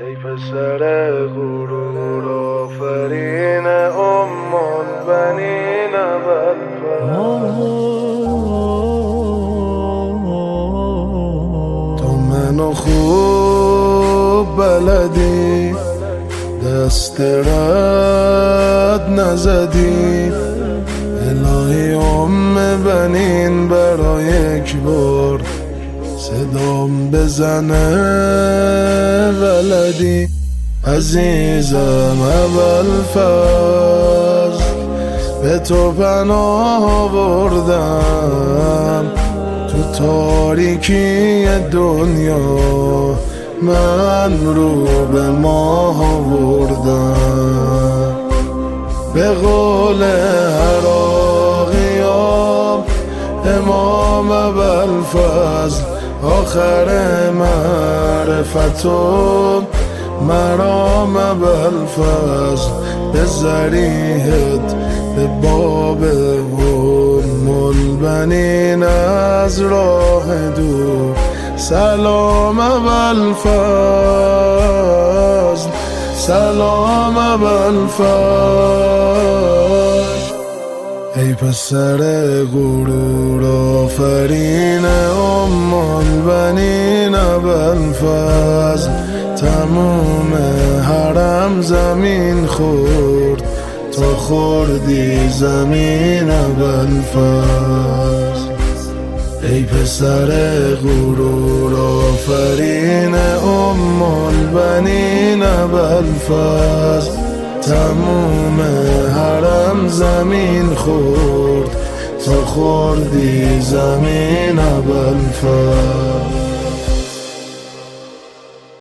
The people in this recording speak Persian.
ای پسر غرور آفرین البنین تو منو خوب بلدی، دست رد نزدی. الهی بنین برای یک بار صدام بزنه ولدی. عزیزم ابوالفضل به تو پناه آوردم، تو تاریکی دنیا من رو به ماه آوردم. به قول عراقیام امام ابوالفضل آخر معرفتم، مرام ابوالفضل به ذریحت به باب البنین از راه دور. سلام ابوالفضل، سلام ابوالفضل. ای پسر غرور آفرین البنین ابوالفضل، تموم حرم زمین خورد تا خوردی زمین ابوالفضل. ای پسر غرور آفرین البنین ابوالفضل، تموم حرم زمین خورد تا خوردی زمین ابوالفضل.